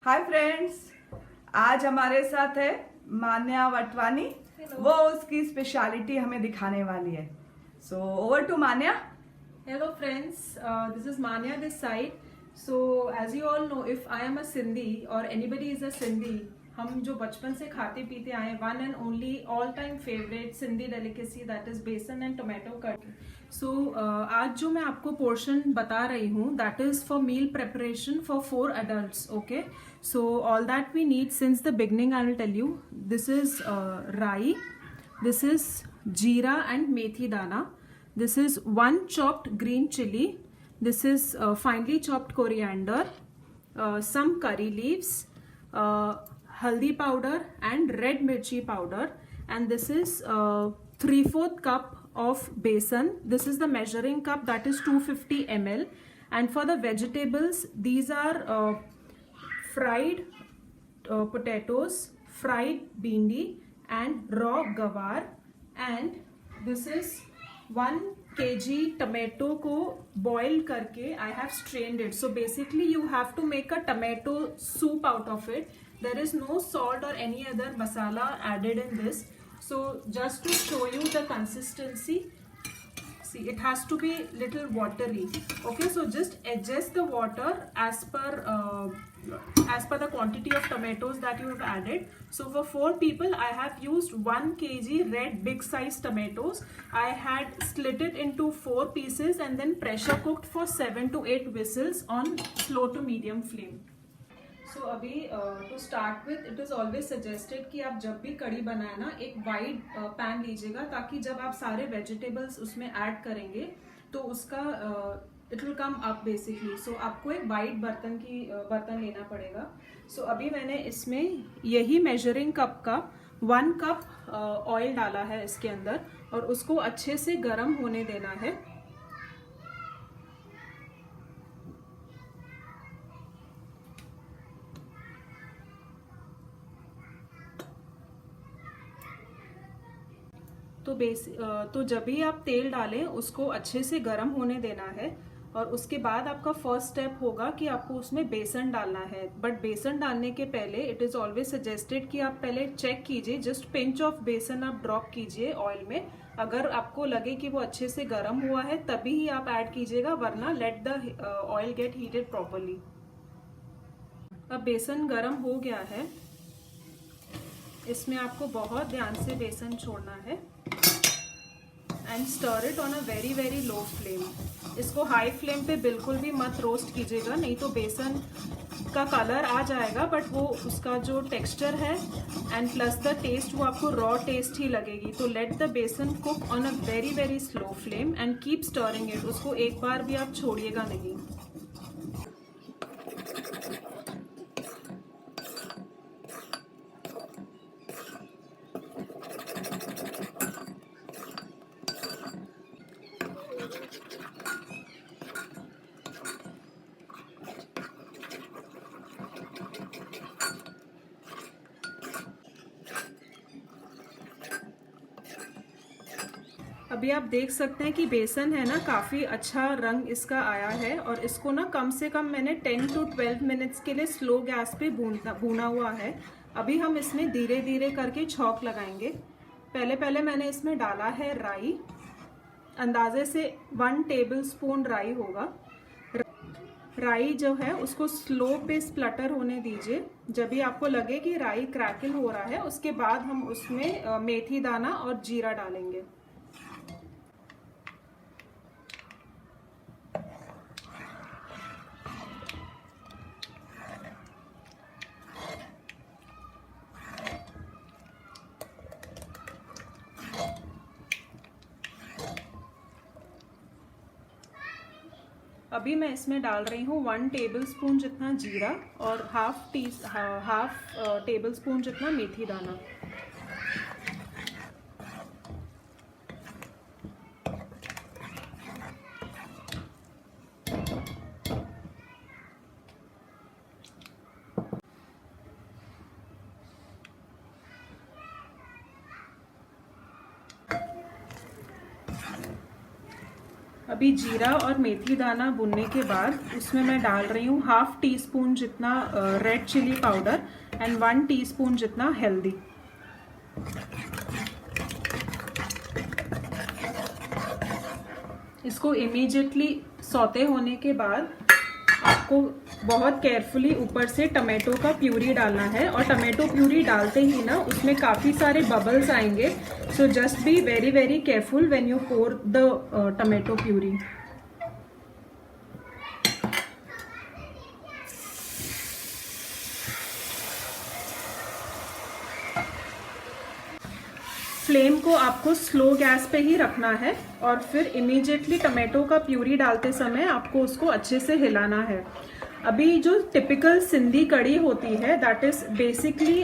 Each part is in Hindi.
हाय फ्रेंड्स, आज हमारे साथ है मान्या वटवानी। वो उसकी स्पेशलिटी हमें दिखाने वाली है। So over to Manya. Hello friends, this is Manya this side. So as you all know, if I am a Sindhi or anybody is a Sindhi, हम जो बचपन से खाते पीते आए one and only all time favourite Sindhi delicacy that is बेसन एंड टोमेटो करी। सो आज जो मैं आपको पोर्शन बता रही हूँ that is for meal preparation for 4 adults. Okay, so all that we need since the beginning I will tell you. This is rai, this is jeera and methi dana. This is 1 chopped green chili. This is finely chopped coriander, some curry leaves, haldi powder and red mirchi powder. And this is 3/4 cup of besan. This is the measuring cup, that is 250 ml. And for the vegetables, these are fried potatoes, fried bhindi and raw gawar. And this is 1 kg tomato को boil करके I have strained it. So basically you have to make a tomato soup out of it. There is no salt or any other masala added in this. So just to show you the consistency, see, it has to be little watery. Okay, so just adjust the water as per the quantity of tomatoes that you have added. So for 4 people I have used 1 kg red big size tomatoes. I had split it into 4 pieces and then pressure cooked for 7 to 8 whistles on slow to medium flame. So अभी to start with, it is always suggested कि आप जब भी कड़ी बनाए ना एक वाइड पैन लीजिएगा, ताकि जब आप सारे वेजिटेबल्स उसमें ऐड करेंगे तो उसका it will come up basically. So आपको एक वाइड बर्तन लेना पड़ेगा. सो अभी मैंने इसमें यही मेजरिंग कप का 1 कप ऑयल डाला है इसके अंदर और उसको अच्छे से गर्म होने देना है. तो जब भी आप तेल डालें उसको अच्छे से गर्म होने देना है. और उसके बाद आपका फर्स्ट स्टेप होगा कि आपको उसमें बेसन डालना है. बट बेसन डालने के पहले इट इज़ ऑलवेज सजेस्टेड कि आप पहले चेक कीजिए, जस्ट पिंच ऑफ बेसन आप ड्रॉप कीजिए ऑयल में. अगर आपको लगे कि वो अच्छे से गर्म हुआ है तभी ही आप ऐड कीजिएगा, वरना let the oil gate heated properly. अब बेसन गर्म हो गया है. इसमें आपको बहुत ध्यान से बेसन छोड़ना है and stir it on a very very low flame. इसको हाई फ्लेम पे बिल्कुल भी मत रोस्ट कीजिएगा, नहीं तो बेसन का कलर आ जाएगा बट वो उसका जो टेक्सचर है एंड प्लस द टेस्ट वो आपको रॉ टेस्ट ही लगेगी. तो लेट द बेसन cook on a very very slow flame and keep stirring it. उसको एक बार भी आप छोड़िएगा नहीं. अभी आप देख सकते हैं कि बेसन है ना काफ़ी अच्छा रंग इसका आया है. और इसको ना कम से कम मैंने 10 to 12 मिनट्स के लिए स्लो गैस पे भूना हुआ है. अभी हम इसमें धीरे धीरे करके छौंक लगाएंगे. पहले मैंने इसमें डाला है राई. अंदाजे से 1 टेबल स्पून राई होगा. राई जो है उसको स्लो पे स्प्लटर होने दीजिए. जब भी आपको लगे कि राई क्रैकल हो रहा है उसके बाद हम उसमें मेथी दाना और जीरा डालेंगे. अभी मैं इसमें डाल रही हूँ 1 टेबल स्पून जितना जीरा और हाफ टेबल स्पून जितना मेथी दाना. अभी जीरा और मेथी दाना भुनने के बाद उसमें मैं डाल रही हूँ 1/2 टीस्पून जितना red chilli powder and 1 teaspoon जितना हल्दी। इसको इमीडिएटली सौते होने के बाद आपको बहुत केयरफुली ऊपर से टमाटो का प्यूरी डालना है, और टमाटो प्यूरी डालते ही ना उसमें काफ़ी सारे बबल्स आएंगे, so just be very very careful when you pour the tomato puree. Flame को आपको स्लो गैस पे ही रखना है और फिर इमीडिएटली टमाटो का प्यूरी डालते समय आपको उसको अच्छे से हिलाना है। अभी जो टिपिकल सिंधी कड़ी होती है दैट इज बेसिकली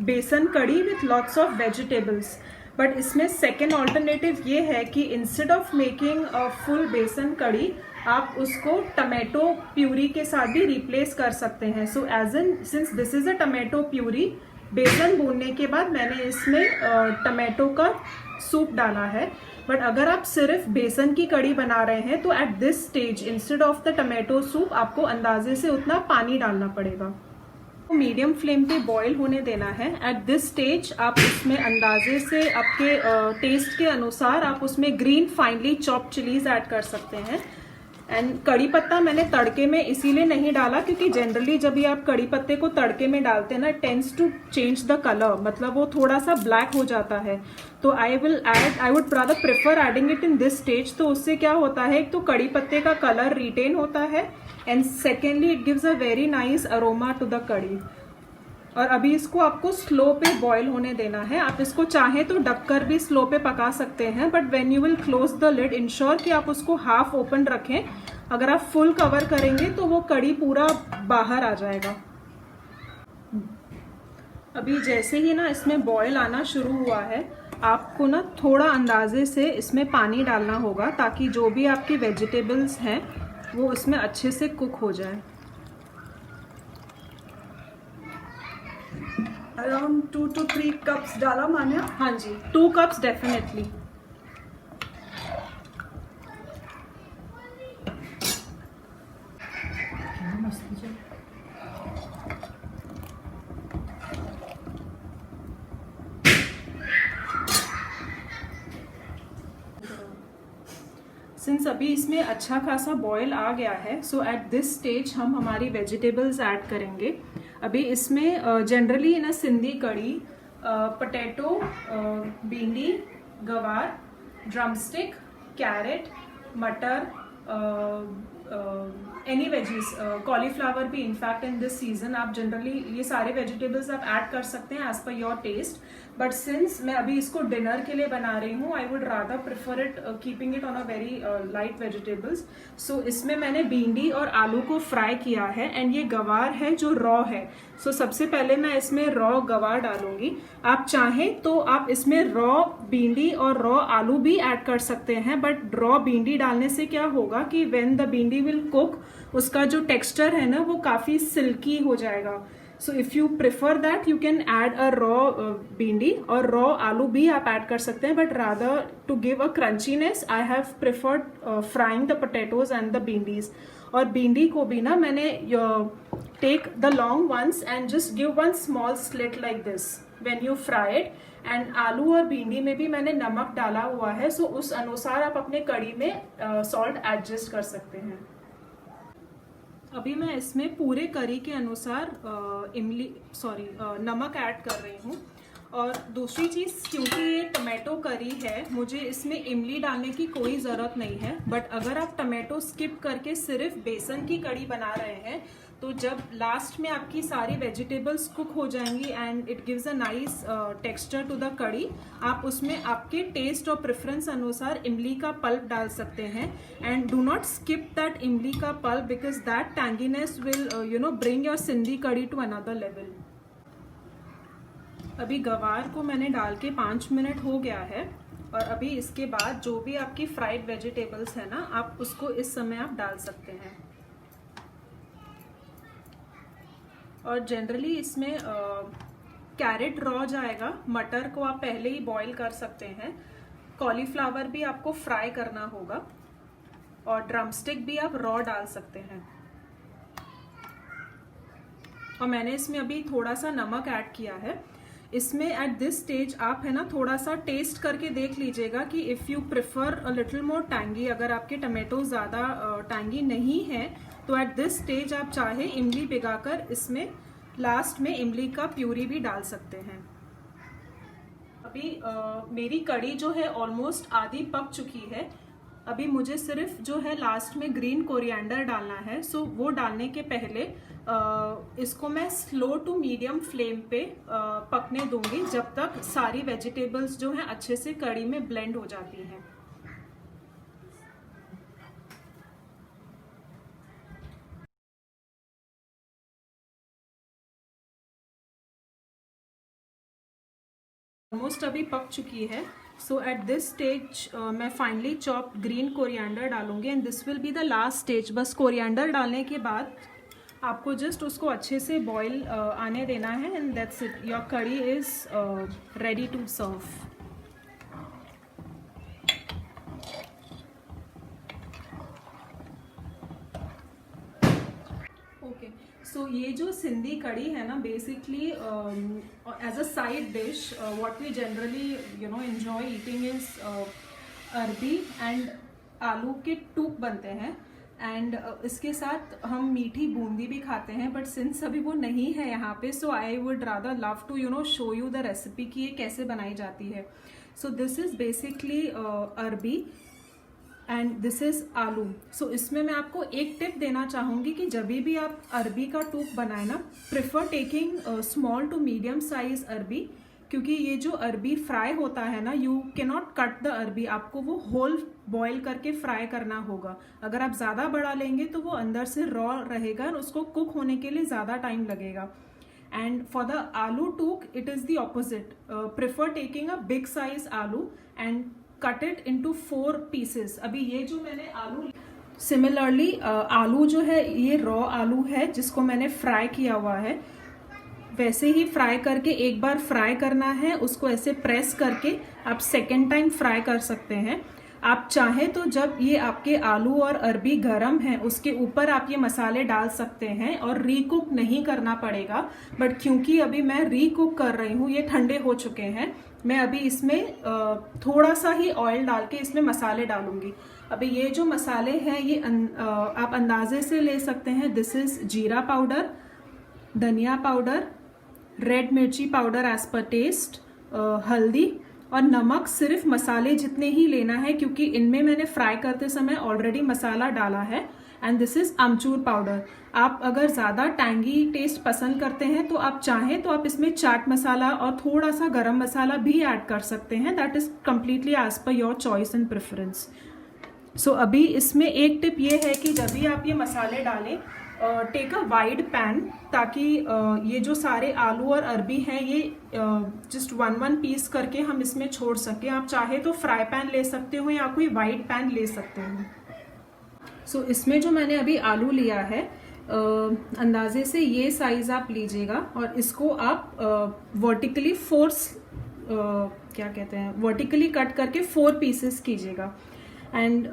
बेसन कड़ी with lots of vegetables, but इसमें सेकेंड ऑल्टरनेटिव ये है कि instead of making a full बेसन कड़ी आप उसको टमाटो प्यूरी के साथ भी रिप्लेस कर सकते हैं। So as in since this is a tomato puree, बेसन भूनने के बाद मैंने इसमें टमाटो का सूप डाला है, बट अगर आप सिर्फ बेसन की कड़ी बना रहे हैं तो at this stage instead of the tomato soup आपको अंदाजे से उतना पानी डालना पड़ेगा। मीडियम फ्लेम पे बॉईल होने देना है। एट दिस स्टेज आप उसमें अंदाजे से आपके टेस्ट के अनुसार आप उसमें green finally chopped chillies add कर सकते हैं। एंड कड़ी पत्ता मैंने तड़के में इसीलिए नहीं डाला क्योंकि जनरली जब भी आप कड़ी पत्ते को तड़के में डालते हैं ना, tends to change the colour, मतलब वो थोड़ा सा ब्लैक हो जाता है। तो I would rather prefer adding it in this stage. तो उससे क्या होता है, एक तो कड़ी पत्ते का कलर रिटेन होता है and secondly it gives a very nice aroma to the kadhi. और अभी इसको आपको स्लो पे बॉईल होने देना है। आप इसको चाहें तो ढककर भी स्लो पे पका सकते हैं, but when you will close the lid ensure कि आप उसको हाफ ओपन रखें। अगर आप फुल कवर करेंगे तो वो कड़ी पूरा बाहर आ जाएगा। अभी जैसे ही ना इसमें बॉईल आना शुरू हुआ है, आपको ना थोड़ा अंदाजे से इसमें पानी डालना होगा ताकि जो भी आपकी वेजिटेबल्स हैं वो इसमें अच्छे से कुक हो जाए। अराउंड 2 to 3 कप्स डाला मान्या? हाँ जी, 2 कप्स डेफिनेटली। सिंस अभी इसमें अच्छा खासा बॉयल आ गया है, सो एट दिस स्टेज हम हमारी वेजिटेबल्स ऐड करेंगे। अभी इसमें जनरली इन अ सिंधी कड़ी पोटैटो, भिंडी, गवार, ड्रमस्टिक, कैरेट, मटर, एनी वेजीज, कॉलीफ्लावर भी इनफैक्ट इन दिस सीजन आप जनरली ये सारे वेजिटेबल्स आप ऐड कर सकते हैं as per your test. But since मैं अभी इसको डिनर के लिए बना रही हूँ, I would rather prefer it keeping it on a very light vegetables. So इसमें मैंने भिंडी और आलू को फ्राई किया है एंड ये गवार है जो रॉ है। सो सबसे पहले मैं इसमें रॉ गवार डालूंगी। आप चाहें तो आप इसमें रॉ भिंडी और रॉ आलू भी ऐड कर सकते हैं, बट रॉ भिंडी डालने से क्या होगा कि व्हेन द भिंडी विल कुक उसका जो टेक्सचर है ना वो काफ़ी सिल्की हो जाएगा। So if you prefer that you can add a raw भिंडी, और रॉ आलू भी आप ऐड कर सकते हैं, but rather to give a crunchiness I have preferred frying the potatoes and the bhindis. और भिंडी को भी ना मैंने take the long ones and just give one small slit like this when you fry it. And आलू और भिंडी में भी मैंने नमक डाला हुआ है, सो उस अनुसार आप अपने कड़ी में सॉल्ट एडजस्ट कर सकते हैं। अभी मैं इसमें पूरे करी के अनुसार नमक ऐड कर रही हूँ। और दूसरी चीज़, क्योंकि ये टमाटो करी है, मुझे इसमें इमली डालने की कोई ज़रूरत नहीं है। बट अगर आप टमाटो स्किप करके सिर्फ बेसन की कड़ी बना रहे हैं तो जब लास्ट में आपकी सारी वेजिटेबल्स कुक हो जाएंगी and it gives a nice texture to the kadhi, आप उसमें आपके टेस्ट और प्रेफरेंस अनुसार इमली का पल्प डाल सकते हैं। And do not skip that इमली का pulp because that tanginess will bring your Sindhi कड़ी टू अनदर लेवल। अभी गवार को मैंने डाल के 5 मिनट हो गया है, और अभी इसके बाद जो भी आपकी फ्राइड वेजिटेबल्स है ना, आप उसको इस समय आप डाल सकते हैं। और जनरली इसमें कैरेट रॉ जाएगा, मटर को आप पहले ही बॉईल कर सकते हैं, कॉलीफ्लावर भी आपको फ्राई करना होगा। और ड्रमस्टिक भी आप रॉ डाल सकते हैं। और मैंने इसमें अभी थोड़ा सा नमक ऐड किया है। इसमें एट दिस स्टेज आप है ना थोड़ा सा टेस्ट करके देख लीजिएगा कि if you prefer a little more tangy, अगर आपके टमाटो ज़्यादा टैंगी नहीं है तो एट दिस स्टेज आप चाहे इमली भिगाकर इसमें लास्ट में इमली का प्यूरी भी डाल सकते हैं। अभी मेरी कड़ी जो है ऑलमोस्ट आधी पक चुकी है। अभी मुझे सिर्फ जो है लास्ट में ग्रीन कोरिएंडर डालना है। सो वो डालने के पहले इसको मैं स्लो टू मीडियम फ्लेम पे पकने दूंगी जब तक सारी वेजिटेबल्स जो हैं अच्छे से कड़ी में ब्लेंड हो जाती हैं। ऑलमोस्ट अभी पक चुकी है। सो एट दिस स्टेज मैं फाइनली चॉप ग्रीन कोरिएंडर डालूंगी and this will be the last stage. बस कोरिएंडर डालने के बाद आपको जस्ट उसको अच्छे से बॉईल आने देना है and that's it, your kadhi is ready to serve. Okay, so ये जो सिंधी कड़ी है ना, basically as a side dish what we generally enjoy eating is arbi and आलू के टूक बनते हैं एंड इसके साथ हम मीठी बूंदी भी खाते हैं। बट सिंस अभी वो नहीं है यहाँ पे, so I would rather love to show you the recipe कि ये कैसे बनाई जाती है। So this is basically arbi and this is aloo. So इसमें मैं आपको एक टिप देना चाहूँगी कि जब भी आप अरबी का टूक बनाए ना, prefer taking small to medium size arbi, क्योंकि ये जो अरबी फ्राई होता है ना, you can not cut the arbi, आपको वो होल बॉईल करके फ्राई करना होगा। अगर आप ज़्यादा बड़ा लेंगे तो वो अंदर से रॉ रहेगा और उसको कुक होने के लिए ज़्यादा टाइम लगेगा। And for the aloo tuk it is the opposite, prefer taking a big size aloo and cut it into 4 pieces. अभी ये जो मैंने आलू, सिमिलरली आलू जो है ये रॉ आलू है जिसको मैंने फ्राई किया हुआ है, वैसे ही फ्राई करके एक बार फ्राई करना है, उसको ऐसे प्रेस करके आप सेकेंड टाइम फ्राई कर सकते हैं। आप चाहें तो जब ये आपके आलू और अरबी गरम है उसके ऊपर आप ये मसाले डाल सकते हैं और रीकुक नहीं करना पड़ेगा। बट क्योंकि अभी मैं रीकुक कर रही हूँ, ये ठंडे हो चुके हैं, मैं अभी इसमें थोड़ा सा ही ऑयल डाल के इसमें मसाले डालूंगी। अभी ये जो मसाले हैं ये आप अंदाजे से ले सकते हैं। दिस इज जीरा पाउडर, धनिया पाउडर, रेड मिर्ची पाउडर एज पर टेस्ट, हल्दी और नमक सिर्फ मसाले जितने ही लेना है क्योंकि इनमें मैंने फ्राई करते समय ऑलरेडी मसाला डाला है। And this is amchur powder. आप अगर ज़्यादा टैंगी टेस्ट पसंद करते हैं तो आप चाहें तो आप इसमें चाट मसाला और थोड़ा सा गरम मसाला भी ऐड कर सकते हैं। That is completely as per your choice and preference. So अभी इसमें एक टिप ये है कि जब भी आप ये मसाले डालें, टेक अ वाइड पैन, ताकि ये जो सारे आलू और अरबी हैं ये जस्ट 1 पीस करके हम इसमें छोड़ सकें। आप चाहे तो फ्राई पैन ले सकते हो या कोई वाइड पैन ले सकते हो। सो इसमें जो मैंने अभी आलू लिया है, अंदाजे से ये साइज आप लीजिएगा और इसको आप वर्टिकली वर्टिकली कट करके 4 पीसेस कीजिएगा। एंड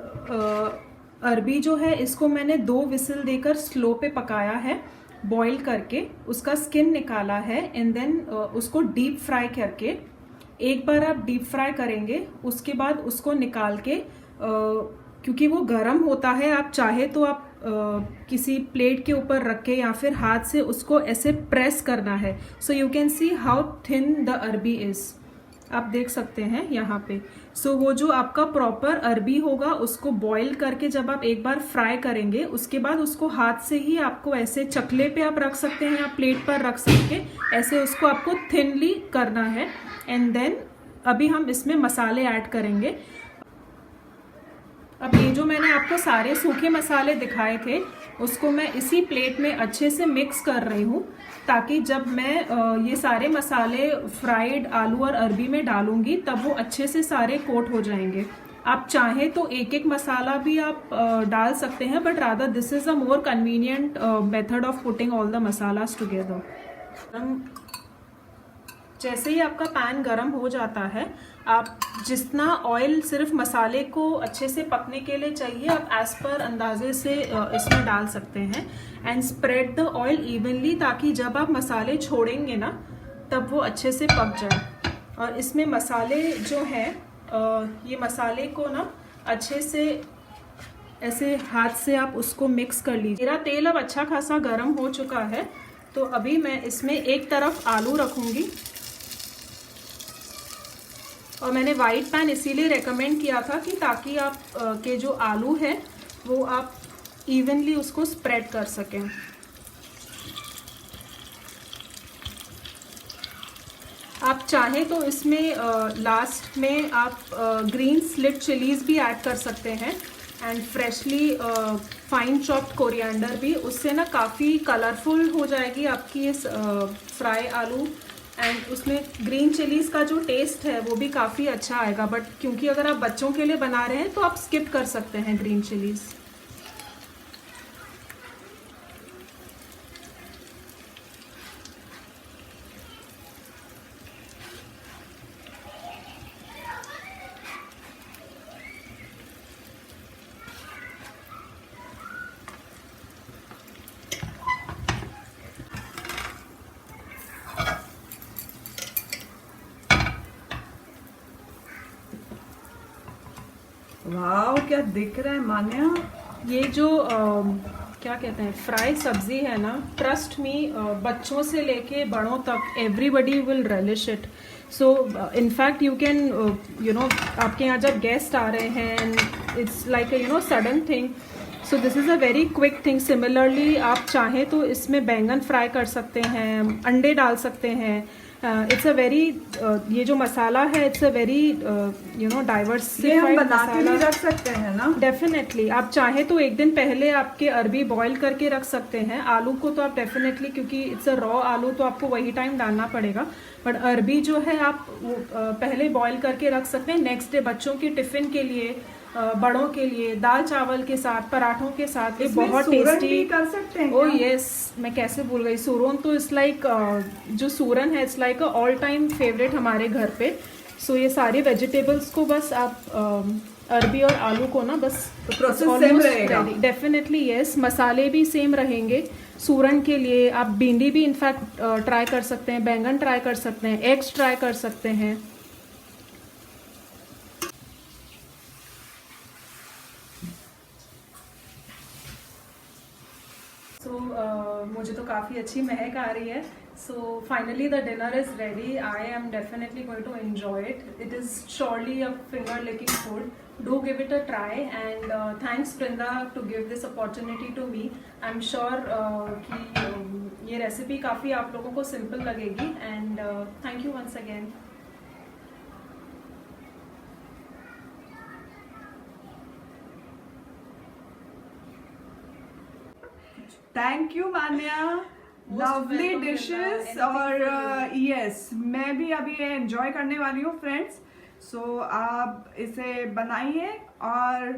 अरबी जो है इसको मैंने 2 विसल देकर स्लो पे पकाया है, बॉईल करके उसका स्किन निकाला है एंड देन उसको डीप फ्राई करके, एक बार आप डीप फ्राई करेंगे उसके बाद उसको निकाल के, क्योंकि वो गर्म होता है, आप चाहे तो आप किसी प्लेट के ऊपर रख के या फिर हाथ से उसको ऐसे प्रेस करना है। So you can see how thin the अरबी इज, आप देख सकते हैं यहाँ पे। सो वो जो आपका प्रॉपर अरबी होगा उसको बॉईल करके जब आप एक बार फ्राई करेंगे उसके बाद उसको हाथ से ही आपको ऐसे चकले पे आप रख सकते हैं या प्लेट पर रख सकते, ऐसे उसको आपको थिनली करना है। एंड देन अभी हम इसमें मसाले ऐड करेंगे। अब ये जो मैंने आपको सारे सूखे मसाले दिखाए थे उसको मैं इसी प्लेट में अच्छे से मिक्स कर रही हूँ, ताकि जब मैं ये सारे मसाले फ्राइड आलू और अरबी में डालूंगी तब वो अच्छे से सारे कोट हो जाएंगे। आप चाहें तो एक एक मसाला भी आप डाल सकते हैं, but rather this is a more convenient method of putting all the masalas together. जैसे ही आपका पैन गरम हो जाता है आप जितना ऑयल सिर्फ मसाले को अच्छे से पकने के लिए चाहिए आप एज पर अंदाजे से इसमें डाल सकते हैं and spread the oil evenly, ताकि जब आप मसाले छोड़ेंगे ना तब वो अच्छे से पक जाए। और इसमें मसाले जो हैं ये मसाले को ना अच्छे से ऐसे हाथ से आप उसको मिक्स कर लीजिए। मेरा तेल अब अच्छा खासा गर्म हो चुका है, तो अभी मैं इसमें एक तरफ आलू रखूंगी। और मैंने वाइट पैन इसीलिए रेकमेंड किया था कि ताकि आप के जो आलू है वो आप इवनली उसको स्प्रेड कर सकें। आप चाहें तो इसमें लास्ट में आप ग्रीन स्लिट चिलीज भी ऐड कर सकते हैं and freshly fine chopped coriander भी। उससे ना काफ़ी कलरफुल हो जाएगी आपकी इस फ्राई आलू, एंड उसमें ग्रीन चिलीज़ का जो टेस्ट है वो भी काफ़ी अच्छा आएगा। बट क्योंकि अगर आप बच्चों के लिए बना रहे हैं तो आप स्किप कर सकते हैं ग्रीन चिलीज़। वाह, क्या दिख रहा है मान्या। ये जो क्या कहते हैं फ्राई सब्जी है ना, ट्रस्ट मी बच्चों से लेके बड़ों तक everybody will relish it. So in fact you can you know आपके यहाँ जब गेस्ट आ रहे हैं it's like you know sudden thing, so this is a very quick thing. Similarly आप चाहें तो इसमें बैंगन फ्राई कर सकते हैं, अंडे डाल सकते हैं। इट्स अ वेरी ये जो मसाला है it's a very you know diversified masala. रख सकते हैं ना? डेफिनेटली आप चाहें तो एक दिन पहले आपके अरबी बॉईल करके रख सकते हैं। आलू को तो आप डेफिनेटली, क्योंकि इट्स अ रॉ आलू तो आपको वही टाइम डालना पड़ेगा, बट अरबी जो है आप पहले बॉईल करके रख सकते हैं। नेक्स्ट डे बच्चों के टिफिन के लिए, बड़ों के लिए दाल चावल के साथ, पराठों के साथ ये बहुत टेस्टी कर सकते हैं। ओह यस, मैं कैसे भूल गई, सूरन तो इट्स लाइक जो सूरन है it's like all time favourite हमारे घर पे। सो ये सारे वेजिटेबल्स को बस आप अरबी और आलू को ना बस प्रोसेस सेम रहेगा। डेफिनेटली यस, मसाले भी सेम रहेंगे। सूरन के लिए आप भिंडी भी इनफैक्ट ट्राई कर सकते हैं, बैंगन ट्राई कर सकते हैं, एग्स ट्राई कर सकते हैं। मुझे तो काफ़ी अच्छी महक आ रही है। So finally the dinner is ready. I am definitely going to enjoy it. It is surely a finger licking food. Do give it a try and thanks Vrinda to give this opportunity to me. I am sure कि ये रेसिपी काफ़ी आप लोगों को सिंपल लगेगी and thank you once again. Thank you Manya, lovely dishes. और यस, मैं भी अभी ये एंजॉय करने वाली हूँ फ्रेंड्स। सो आप इसे बनाइए और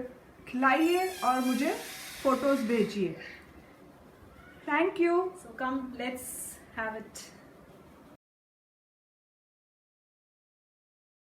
खिलाइए और मुझे फोटोज भेजिए। Thank you. So come let's have it.